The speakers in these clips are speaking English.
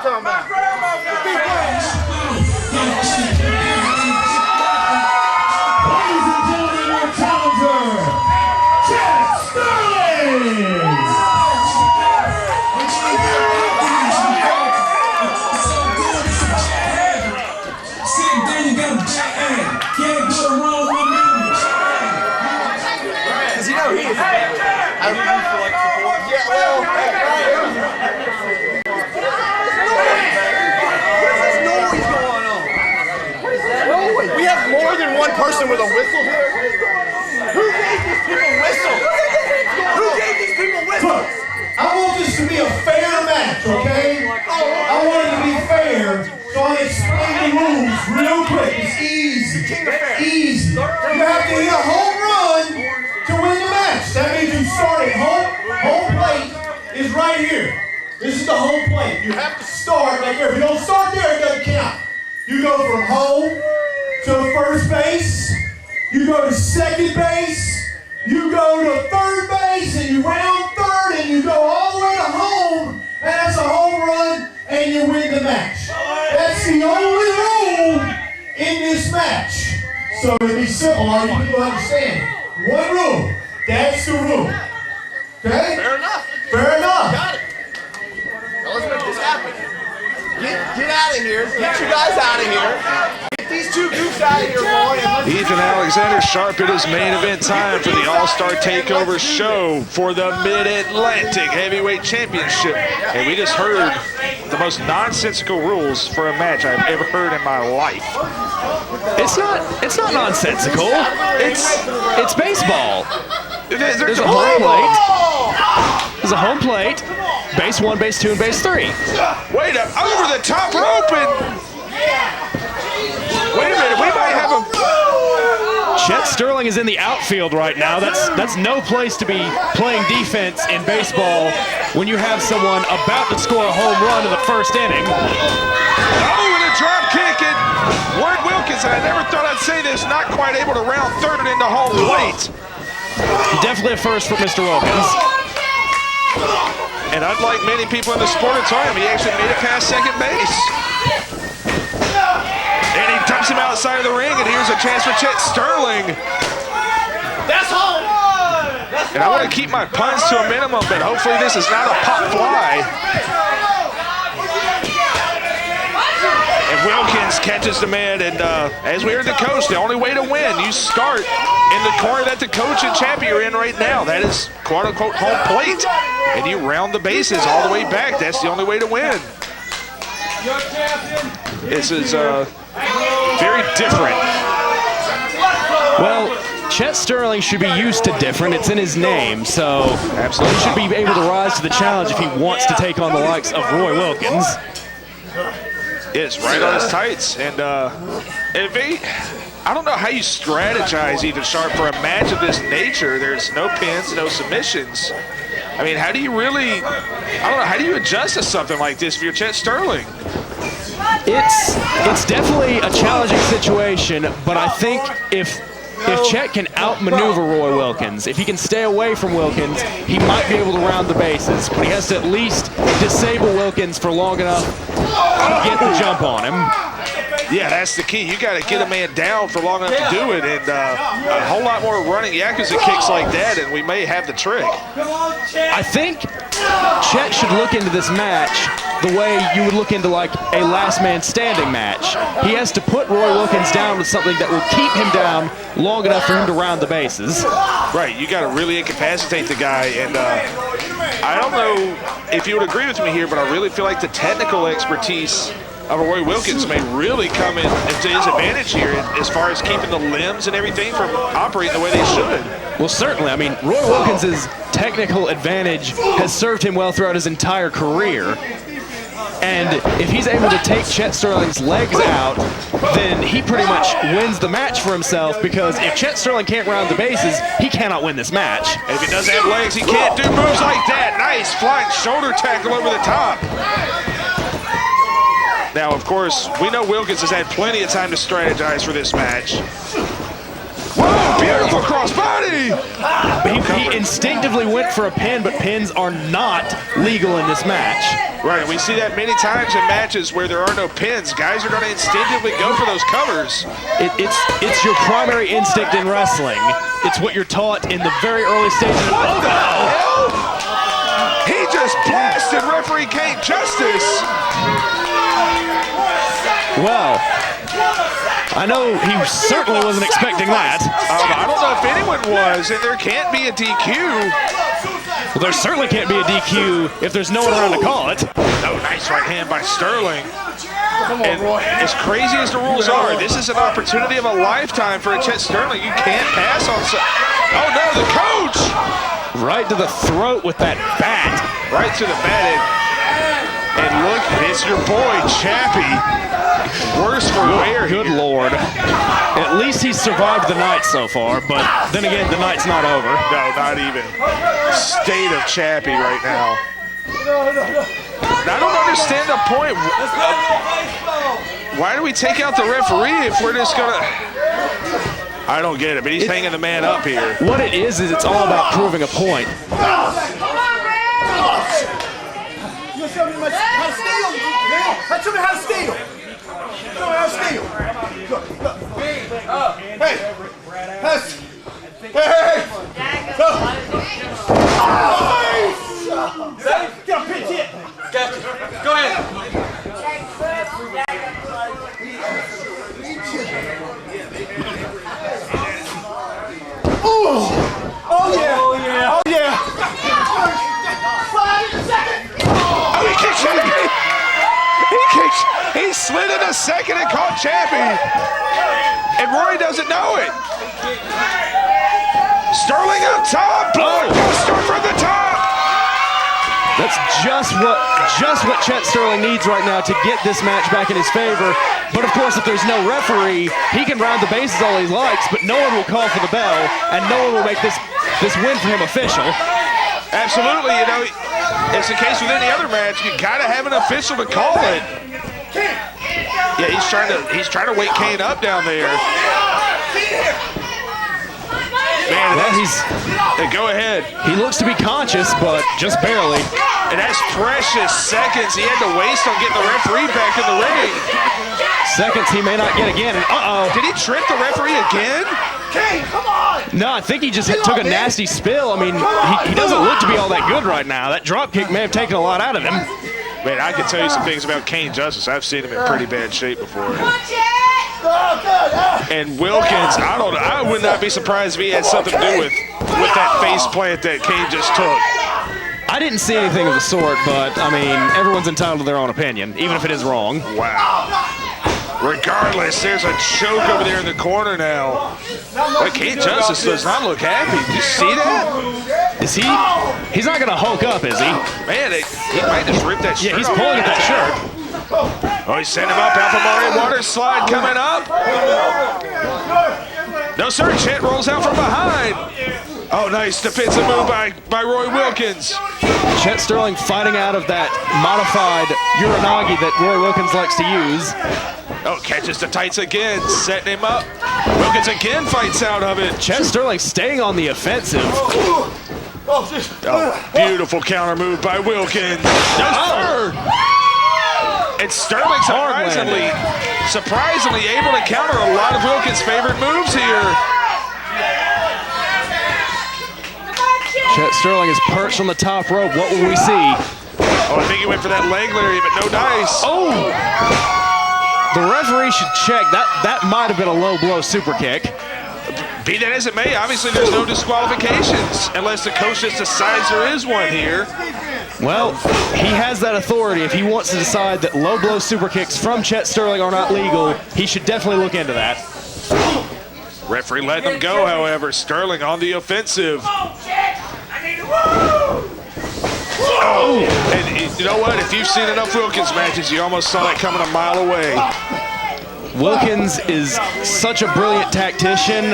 talking about. Ladies and gentlemen, your challenger, Chet Sterling! Because you know he is. Yeah, well. We have more than one person with a whistle here. Who gave these people whistles? Who gave these people whistles? I want this to be a fair match, okay? I want it to be fair, so I explain the rules real quick. It's easy. Easy. You have to hit a home run to win the match. That means you start at home. Home plate is right here. This is the home plate. You have to start right there. If you don't start there, it doesn't count. You go from home to first base, you go to second base, you go to third base, and you round third, and you go all the way to home, and that's a home run, and you win the match. That's the only rule in this match. So it'll be simple, all you people understand. One rule, that's the rule. Okay? Fair enough. Fair enough. Got it. Now let's make this happen. Get out of here. Get you guys out of here. Get these two goofs out of here, boy. Ethan Alexander sharp at his main event time for the All-Star Takeover show for the Mid-Atlantic Heavyweight Championship. And we just heard the most nonsensical rules for a match I've ever heard in my life. It's not nonsensical. It's baseball. There's a home plate. There's a home plate. Base 1, base 2, and base 3. Wait up, over the top rope and... Wait a minute, we might have a... Chet Sterling is in the outfield right now. That's no place to be playing defense in baseball when you have someone about to score a home run in the first inning. Oh, and a drop kick and Ward Wilkins, and I never thought I'd say this, not quite able to round third and into home plate. Definitely a first for Mr. Wilkins. And unlike many people in the sportatorium, he actually made it past second base. And he dumps him outside of the ring, and here's a chance for Chet Sterling. That's home. And I want to keep my puns to a minimum, but hopefully this is not a pop fly. And Wilkins catches the man, and as we heard the coach, the only way to win, you start in the corner that the coach and champion are in right now. That is quote-unquote home plate. And you round the bases all the way back. That's the only way to win. This is very different. Well, Chet Sterling should be used to different. It's in his name, so absolutely he should be able to rise to the challenge if he wants to take on the likes of Roy Wilkins. It's right on his tights, and I don't know how you strategize even sharp for a match of this nature. There's no pins, no submissions. I mean, how do you really, I don't know, how do you adjust to something like this if you're Chet Sterling? It's definitely a challenging situation, but I think if Chet can outmaneuver Roy Wilkins, if he can stay away from Wilkins, he might be able to round the bases, but he has to at least disable Wilkins for long enough to get the jump on him. Yeah, that's the key. You got to get a man down for long enough to do it, and a whole lot more running Yakuza kicks like that, and we may have the trick. I think Chet should look into this match the way you would look into like a last man standing match. He has to put Roy Wilkins down with something that will keep him down long enough for him to round the bases. Right, you got to really incapacitate the guy, and I don't know if you would agree with me here, but I really feel like the technical expertise of Roy Wilkins may really come into his advantage here as far as keeping the limbs and everything from operating the way they should. Well, certainly. I mean, Roy Wilkins' technical advantage has served him well throughout his entire career. And if he's able to take Chet Sterling's legs out, then he pretty much wins the match for himself, because if Chet Sterling can't round the bases, he cannot win this match. And if he doesn't have legs, he can't do moves like that. Nice flying shoulder tackle over the top. Now, of course, we know Wilkins has had plenty of time to strategize for this match. Whoa, beautiful crossbody. He instinctively went for a pin, but pins are not legal in this match. Right, we see that many times in matches where there are no pins. Guys are going to instinctively go for those covers. It's your primary instinct in wrestling. It's what you're taught in the very early stages. What the hell? He just blasted referee Kane Justice. Well, I know he certainly wasn't expecting that. I don't know if anyone was, and there can't be a DQ. Well, there certainly can't be a DQ if there's no one around to call it. Oh, nice right hand by Sterling. And as crazy as the rules are, this is an opportunity of a lifetime for a Chet Sterling. You can't pass on oh no, the coach! Right to the throat with that bat. Right to the bat. And look, it's your boy, Chappie. Worse for wear. Good Lord. At least he's survived the night so far, but then again, the night's not over. No, not even. State of Chappie right now. I don't understand the point. Why do we take out the referee if we're just gonna... I don't get it, but he's hanging the man up here. What it is it's all about proving a point. You show me how to steal. Show me how to steal. Show me how to steal. Look. Hey. Hey. Get a pitch hit. Gotcha. Go ahead. Oh yeah. Oh, he kicked Chappie. He slid in a second and caught Chappie. And Roy doesn't know it. Sterling up top. Blockbuster from the top. That's just what Chet Sterling needs right now to get this match back in his favor. But of course, if there's no referee, he can round the bases all he likes, but no one will call for the bell, and no one will make this win for him official. Absolutely, you know, it's the case with any other match. You gotta have an official to call it. Yeah, he's trying to wake Kane up down there. Man, go ahead. He looks to be conscious, but just barely. And that's precious seconds he had to waste on getting the referee back in the ring. Seconds he may not get again. And Did he trip the referee again? Kane, come on. No, I think he just took a nasty spill. I mean, he doesn't look to be all that good right now. That drop kick may have taken a lot out of him. Man, I can tell you some things about Kane Justice. I've seen him in pretty bad shape before. And Wilkins, I don't know. I would not be surprised if he had something to do with that face plant that Kane just took. I didn't see anything of the sort, but, I mean, everyone's entitled to their own opinion, even if it is wrong. Wow. Regardless, there's a choke over there in the corner now. But Kane Justice does not look happy. Did you see that? Is he? He's not going to hulk up, is he? Man, he might just rip that shirt Yeah, he's off. pulling at that shirt. Oh, he's sending him up. Alpha Mario water slide coming up. No, sir. Chet rolls out from behind. Oh, nice defensive move by Roy Wilkins. Chet Sterling fighting out of that modified Uranagi that Roy Wilkins likes to use. Oh, catches the tights again, setting him up. Wilkins again fights out of it. Chet Sterling staying on the offensive. Oh, beautiful counter move by Wilkins. No, sir. And Sterling surprisingly able to counter a lot of Wilkins' favorite moves here. Chet Sterling is perched on the top rope. What will we see? Oh, I think he went for that leg Larry, but no dice. Oh! The referee should check. That might have been a low blow super kick. Be that as it may, obviously there's no disqualifications unless the coach just decides there is one here. Well, he has that authority. If he wants to decide that low blow super kicks from Chet Sterling are not legal, he should definitely look into that. Referee letting him go, however. Sterling on the offensive. Oh, and you know what? If you've seen enough Wilkins matches, you almost saw that coming a mile away. Wilkins is such a brilliant tactician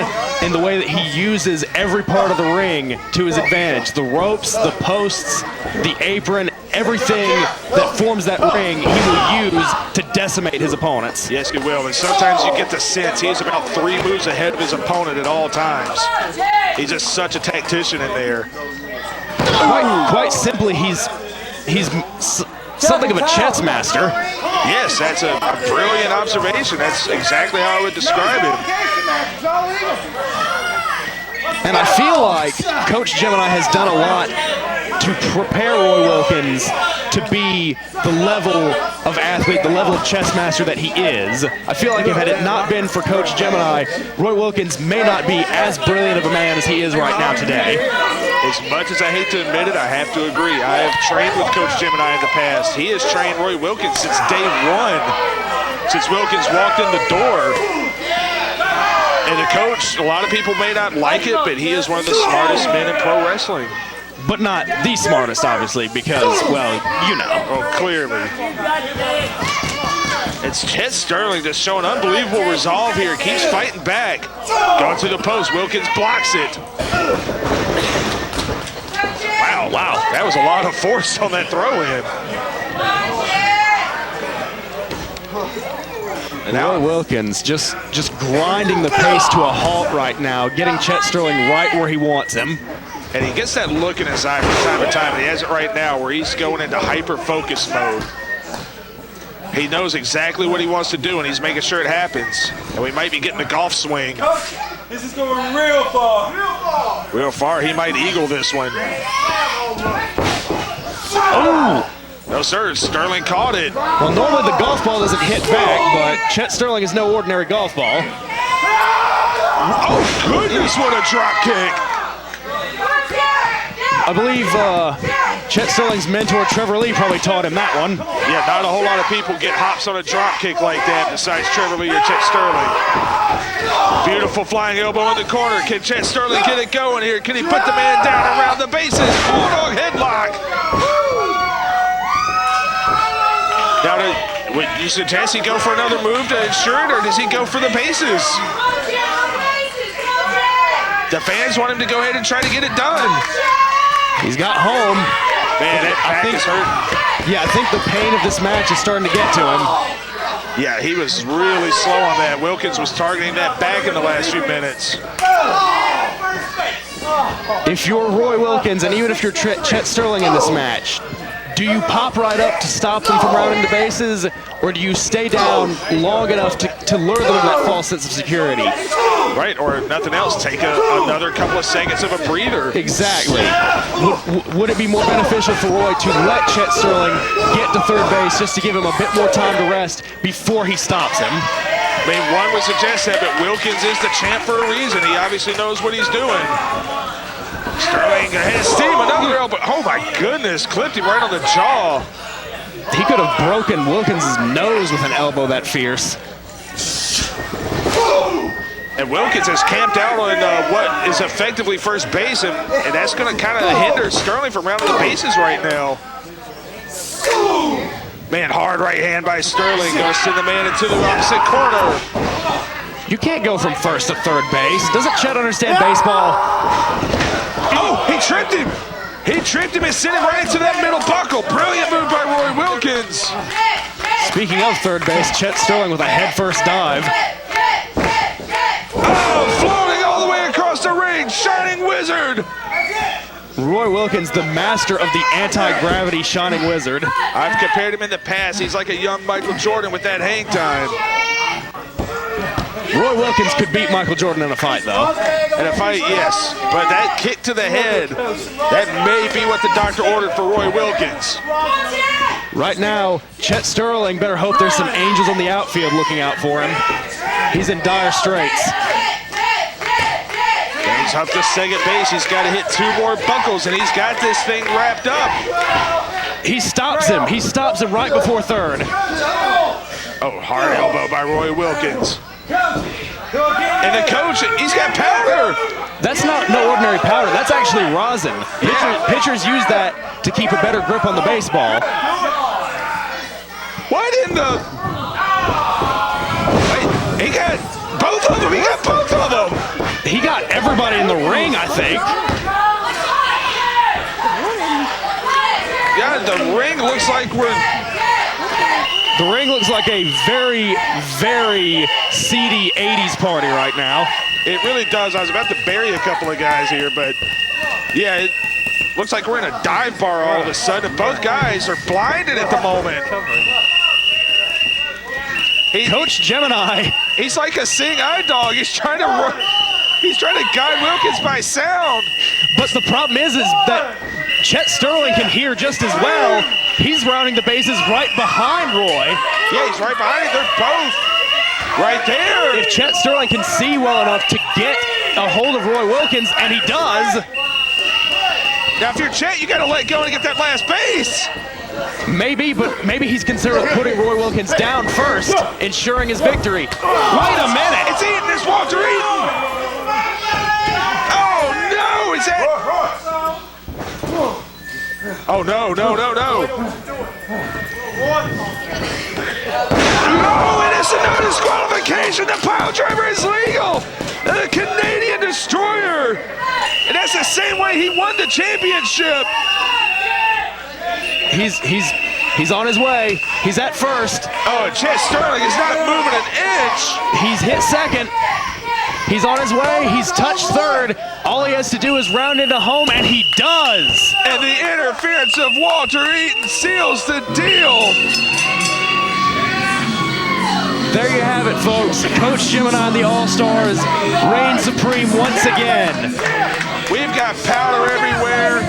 in the way that he uses every part of the ring to his advantage. The ropes, the posts, the apron, everything that forms that ring he will use to decimate his opponents. Yes, he will. And sometimes you get the sense he's about 3 moves ahead of his opponent at all times. He's just such a tactician in there. Quite simply, he's something of a chess master. Yes, that's a brilliant observation. That's exactly how I would describe him. And I feel like Coach Gemini has done a lot to prepare Roy Wilkins to be the level of athlete, the level of chess master that he is. I feel like if had it not been for Coach Gemini, Roy Wilkins may not be as brilliant of a man as he is right now today. As much as I hate to admit it, I have to agree. I have trained with Coach Gemini in the past. He has trained Roy Wilkins since day one, since Wilkins walked in the door. And the coach, a lot of people may not like it, but he is one of the smartest men in pro wrestling. But not the smartest, obviously, because, well, you know. Oh, clearly. It's Chet Sterling just showing unbelievable resolve here. Keeps fighting back. Going to the post. Wilkins blocks it. Wow. That was a lot of force on that throw-in. And now Wilkins just grinding the pace to a halt right now, getting Chet Sterling right where he wants him. And he gets that look in his eye from time to time, and he has it right now where he's going into hyper-focus mode. He knows exactly what he wants to do, and he's making sure it happens. And we might be getting the golf swing. Coach, this is going real far. Real far. He might eagle this one. Oh! No, sir. Sterling caught it. Well, normally the golf ball doesn't hit back, but Chet Sterling is no ordinary golf ball. Oh, goodness, what a drop kick. I believe Chet Sterling's mentor, Trevor Lee, probably taught him that one. Yeah, not a whole lot of people get hops on a drop kick like that besides Trevor Lee or Chet Sterling. Beautiful flying elbow in the corner. Can Chet Sterling get it going here? Can he put the man down around the bases? Bulldog headlock. Now, would you suggest he go for another move to ensure it, or does he go for the bases? The fans want him to go ahead and try to get it done. He's got home. Man, that back is hurting. Yeah, I think the pain of this match is starting to get to him. Yeah, he was really slow on that. Wilkins was targeting that back in the last few minutes. If you're Roy Wilkins, and even if you're Chet Sterling in this match, do you pop right up to stop them from rounding the bases, or do you stay down long enough to lure them into that false sense of security? Right, or if nothing else, take another couple of seconds of a breather. Exactly. Would it be more beneficial for Roy to let Chet Sterling get to third base just to give him a bit more time to rest before he stops him? I mean, one would suggest that, but Wilkins is the champ for a reason. He obviously knows what he's doing. Sterling has steam, another elbow. Oh my goodness, clipped him right on the jaw. He could have broken Wilkins' nose with an elbow that fierce. And Wilkins has camped out on what is effectively first base, and that's going to kind of hinder Sterling from rounding the bases right now. Man, hard right hand by Sterling. Going to send the man into the opposite corner. You can't go from first to third base. Doesn't Chet understand baseball? Oh, he tripped him. He tripped him and sent him right into that middle buckle. Brilliant move by Roy Wilkins. Speaking of third base, Chet Sterling with a head-first dive. Oh, floating all the way across the ring. Shining Wizard. Roy Wilkins, the master of the anti-gravity Shining Wizard. I've compared him in the past. He's like a young Michael Jordan with that hang time. Roy Wilkins could beat Michael Jordan in a fight, though. In a fight, yes. But that kick to the head, that may be what the doctor ordered for Roy Wilkins. Right now, Chet Sterling better hope there's some angels on the outfield looking out for him. He's in dire straits. And he's up to second base. He's got to hit 2 more buckles, and he's got this thing wrapped up. He stops him. He stops him right before third. Oh, hard elbow by Roy Wilkins. And the coach, he's got powder. That's not no ordinary powder. That's actually rosin. Pitchers use that to keep a better grip on the baseball. Why didn't the... Wait, he got both of them. He got both of them. He got everybody in the ring, I think. Yeah, the ring looks like The ring looks like a very, very seedy 80s party right now. It really does. I was about to bury a couple of guys here, but yeah, it looks like we're in a dive bar all of a sudden. Both guys are blinded at the moment. Coach Gemini. He's like a seeing eye dog. He's trying to guide Wilkins by sound. But the problem is that Chet Sterling can hear just as well. He's rounding the bases right behind Roy. Yeah, he's right behind him. They're both right there. If Chet Sterling can see well enough to get a hold of Roy Wilkins, and he does. Now, if you're Chet, you got to let go and get that last base. Maybe, but maybe he's considering putting Roy Wilkins down first, ensuring his victory. Wait a minute. It's Eaton. It's Walter Eaton. Oh, no. Is that... Oh, no. Oh, it is no disqualification. The pile driver is legal. The Canadian Destroyer. And that's the same way he won the championship. He's on his way. He's at first. Oh, and Chet Sterling is not moving an inch. He's hit second. He's on his way. He's touched third. All he has to do is round into home, and he does. And the interference of Walter Eaton seals the deal. There you have it, folks. Coach Gemini and the All-Stars reign supreme once again. We've got power everywhere,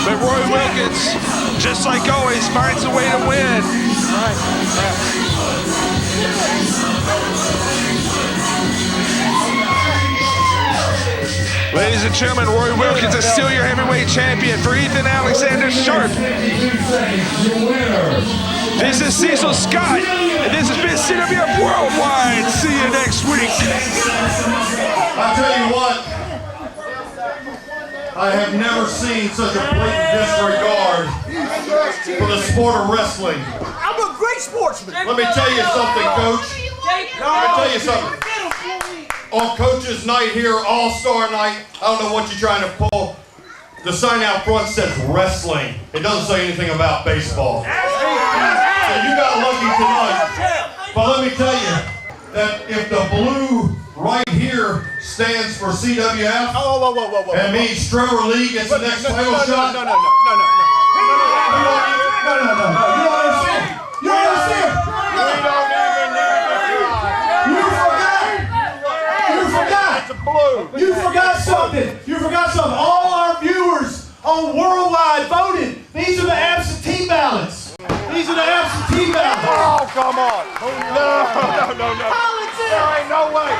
but Roy Wilkins, just like always, finds a way to win. Ladies and gentlemen, Roy Wilkins is still your heavyweight champion. For Ethan Alexander Sharp, this is Cecil Scott, and this has been CWF Worldwide. See you next week. I tell you what, I have never seen such a blatant disregard for the sport of wrestling. I'm a great sportsman. Let me tell you something, Coach. Let me tell you something. On Coach's night here, All-Star night, I don't know what you're trying to pull. The sign out front says wrestling. It doesn't say anything about baseball. So you got lucky tonight. But let me tell you that if the blue right here stands for CWF, that means Trevor Lee gets the next title shot. No. You don't understand. You don't understand. You forgot something. You forgot something. All our viewers on Worldwide voted. These are the absentee ballots. These are the absentee ballots. Oh, come on. No. There ain't no way.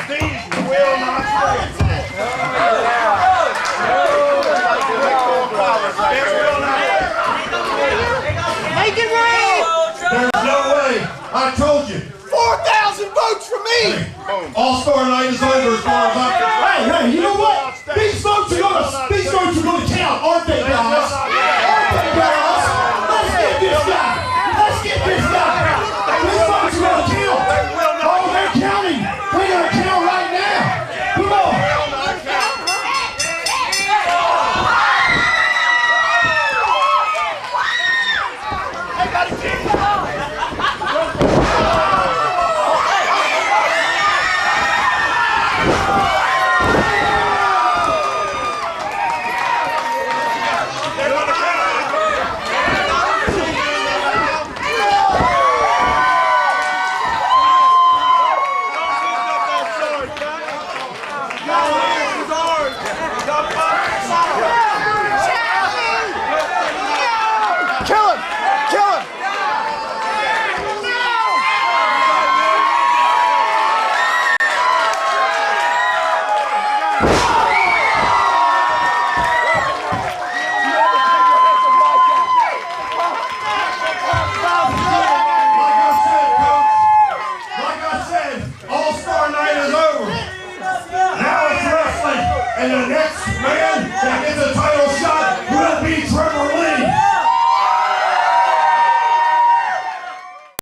These will not stay. Make it rain! There's no way. I told you. 4,000 votes for me. All-Star night is over as far as I'm concerned. Hey, you know what? These votes are gonna count, aren't they, guys? Let's get this guy. These votes are gonna count. Oh, they're counting. We're gonna count right now. Come on.